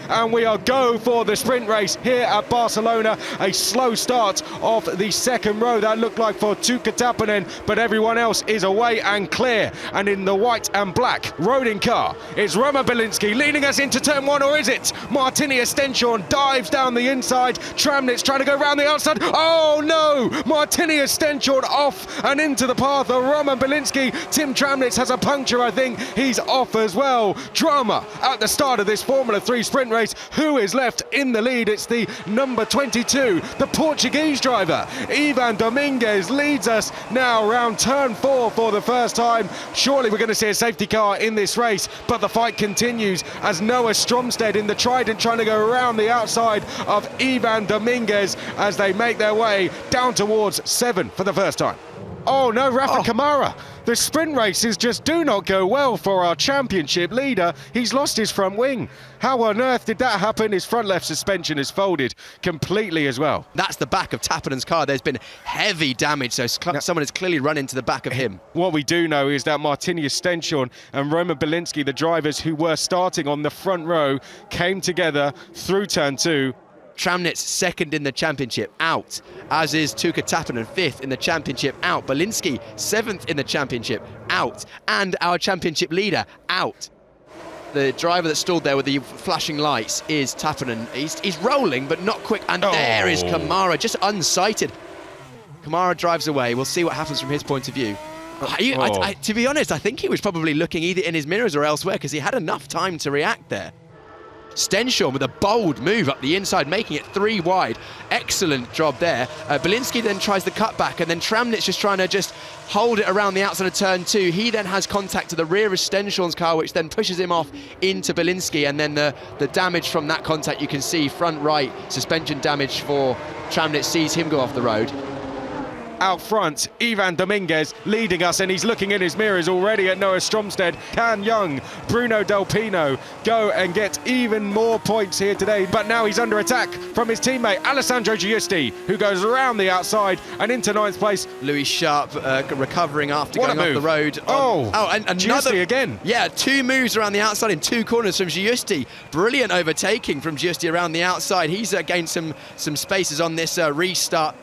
and we are go for the sprint race here at Barcelona. A slow start of the second row that looked like for Tuukka Tappinen, but everyone else is away and clear. And in the white and black roading car, it's Roman Bielinski leading us into turn one, or is it? Martini Estension dives down the inside. Tramnitz trying to go round the outside. Oh no! Martini Estension off and into the path of Roman Bielinski. Tim Tramnitz has a puncture, I think. He's off as well. Drama at the start of this Formula 3 sprint race. Who is left in the lead? It's the number 22, the Portuguese driver. Ivan Dominguez leads us now around turn 4 for the first time. Surely we're going to see a safety car in this race, but the fight continues as Noah Stromstead in the Trident trying to go around the outside of Ivan Dominguez as they make their way down towards 7 for the first time. Oh no, Rafa Kamara. The sprint races just do not go well for our championship leader. He's lost his front wing. How on earth did that happen? His front left suspension is folded completely as well. That's the back of Tappinen's car. There's been heavy damage, so someone has clearly run into the back of him. What we do know is that Martini Estension and Roman Bielinski, the drivers who were starting on the front row, came together through turn 2. Tramnitz second in the championship, out. As is Tuukka Tappinen, 5th in the championship, out. Bielinski, 7th in the championship, out. And our championship leader, out. The driver that stalled there with the flashing lights is Tappinen. He's rolling, but not quick. And there is Kamara, just unsighted. Kamara drives away. We'll see what happens from his point of view. To be honest, I think he was probably looking either in his mirrors or elsewhere because he had enough time to react there. Stenshorn with a bold move up the inside, making it 3 wide. Excellent job there. Bielinski then tries the cutback, and then Tramnitz just trying to hold it around the outside of turn 2. He then has contact to the rear of Stenshorn's car, which then pushes him off into Bielinski, and then the damage from that contact, you can see front right suspension damage for Tramnitz, sees him go off the road. Out front, Ivan Dominguez leading us, and he's looking in his mirrors already at Noah Stromstead. Can young Bruno Del Pino go and get even more points here today? But now he's under attack from his teammate Alessandro Giusti, who goes around the outside and into 9th place. Louis Sharp recovering after going off the road. And Giusti again. Yeah, 2 moves around the outside in 2 corners from Giusti. Brilliant overtaking from Giusti around the outside. He's gained some spaces on this restart.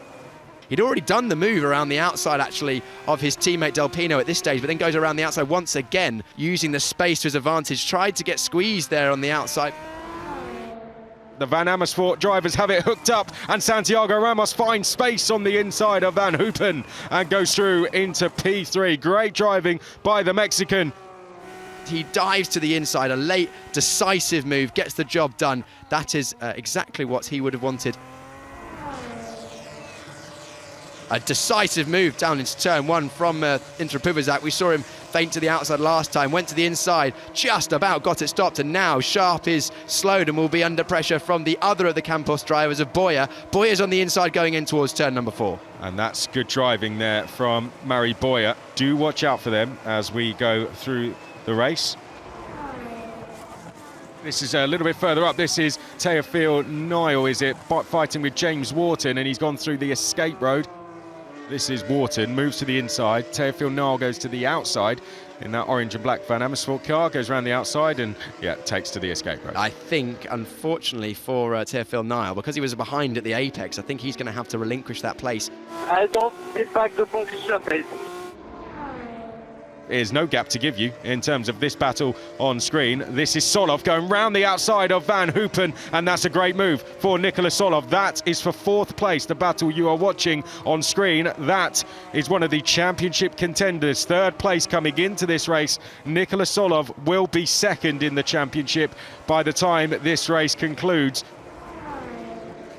He'd already done the move around the outside, actually, of his teammate Del Pino at this stage, but then goes around the outside once again, using the space to his advantage. Tried to get squeezed there on the outside. The Van Amersfoort drivers have it hooked up, and Santiago Ramos finds space on the inside of Van Hoopen and goes through into P3. Great driving by the Mexican. He dives to the inside, a late, decisive move, gets the job done. That is exactly what he would have wanted. A decisive move down into turn 1 from Inter Puvizak. We saw him feint to the outside last time, went to the inside, just about got it stopped, and now Sharp is slowed and will be under pressure from the other of the Campos drivers of Boyer. Boyer's on the inside going in towards turn number 4. And that's good driving there from Murray Boyer. Do watch out for them as we go through the race. This is a little bit further up. This is Teofil Niall, is it? Fighting with James Wharton, and he's gone through the escape road. This is Wharton, moves to the inside. Teofil Niall goes to the outside in that orange and black Van Amersfoort car, goes around the outside and, takes to the escape road. I think, unfortunately for Teofil Niall, because he was behind at the apex, I think he's going to have to relinquish that place. I don't get back the position, please. There's no gap to give you in terms of this battle on screen. This is Solov going round the outside of Van Hoopen, and that's a great move for Nikola Solov. That is for 4th place. The battle you are watching on screen, that is one of the championship contenders. 3rd place coming into this race. Nikola Solov will be 2nd in the championship by the time this race concludes.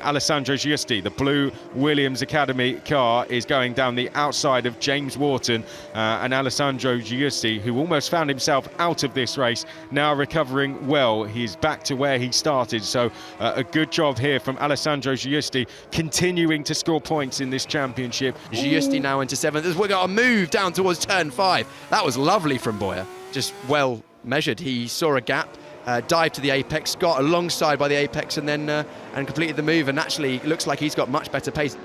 Alessandro Giusti, the blue Williams Academy car, is going down the outside of James Wharton, and Alessandro Giusti, who almost found himself out of this race, now recovering well. He's back to where he started, so a good job here from Alessandro Giusti, continuing to score points in this championship. Giusti now into 7th. We've got a move down towards turn 5. That was lovely from Boyer, just well measured. He saw a gap, dived to the apex, got alongside by the apex, and then and completed the move, and actually it looks like he's got much better pace.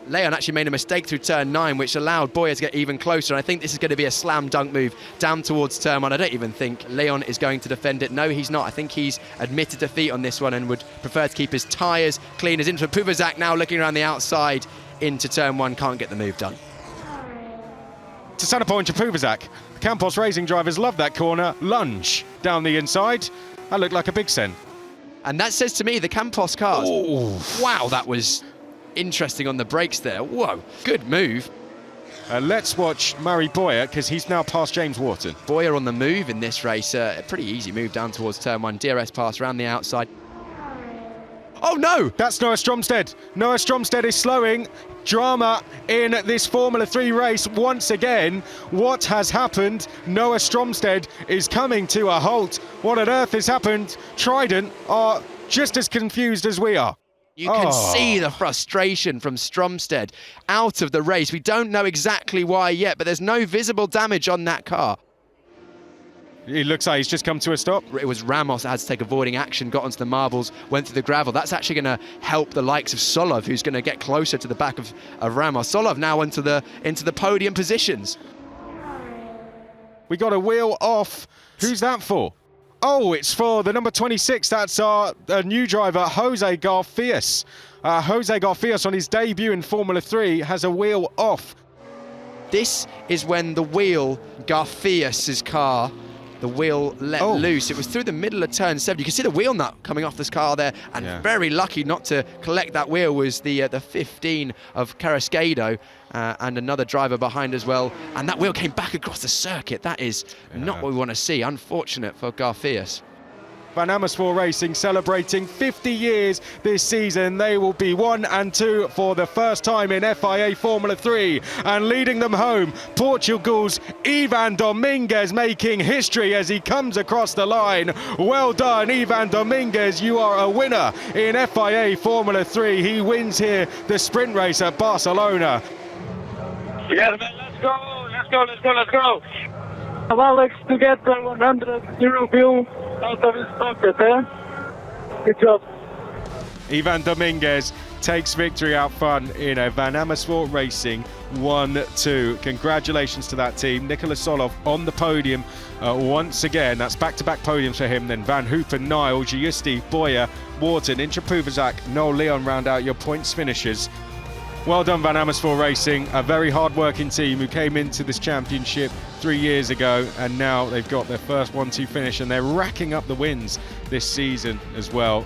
Leon actually made a mistake through turn 9, which allowed Boyer to get even closer. And I think this is going to be a slam dunk move down towards turn 1. I don't even think Leon is going to defend it. No, he's not. I think he's admitted defeat on this one and would prefer to keep his tyres clean. As into Puvazak now looking around the outside into turn 1, can't get the move done. To center point to Puvazak. Campos Racing drivers love that corner. Lunge down the inside. That looked like a big send. And that says to me the Campos cars. Oh. Wow, that was interesting on the brakes there. Whoa, good move. Let's watch Murray Boyer, because he's now past James Wharton. Boyer on the move in this race. A pretty easy move down towards turn 1. DRS pass around the outside. Oh no! That's Noah Stromstead. Noah Stromstead is slowing. Drama in this Formula 3 race once again. What has happened? Noah Stromstead is coming to a halt. What on earth has happened? Trident are just as confused as we are. You can see the frustration from Stromstead out of the race. We don't know exactly why yet, but there's no visible damage on that car. It looks like he's just come to a stop. It was Ramos that had to take avoiding action, got onto the marbles, went through the gravel. That's actually going to help the likes of Solov, who's going to get closer to the back of Ramos. Solov now into the podium positions. We got a wheel off. Who's that for? Oh, it's for the number 26. That's our new driver, Jose Garfias. Jose Garfias on his debut in Formula 3 has a wheel off. This is when the wheel, Garfias' car, the wheel let loose. It was through the middle of turn 7. You can see the wheel nut coming off this car there, and very lucky not to collect that wheel was the 15 of Carrasquedo, and another driver behind as well. And that wheel came back across the circuit. That is not what we want to see. Unfortunate for Garfias. Van Amersfoort Racing celebrating 50 years this season. They will be 1 and 2 for the first time in FIA Formula 3. And leading them home, Portugal's Ivan Dominguez making history as he comes across the line. Well done, Ivan Dominguez. You are a winner in FIA Formula 3. He wins here the sprint race at Barcelona. Yes, man, let's go, let's go, let's go, let's go. Alex to get the 100 euro bill out of his pocket, eh? Good job. Ivan Dominguez takes victory out front in a Van Amersfoort Racing 1-2. Congratulations to that team. Nicolas Solov on the podium once again. That's back-to-back podiums for him. Then Van Hoopen, Nile, Giusti, Boyer, Wharton, Intra-Puvazak, Noel Leon round out your points finishers. Well done, Van Amersfoort Racing, a very hard-working team who came into this championship 3 years ago, and now they've got their first 1-2 finish, and they're racking up the wins this season as well.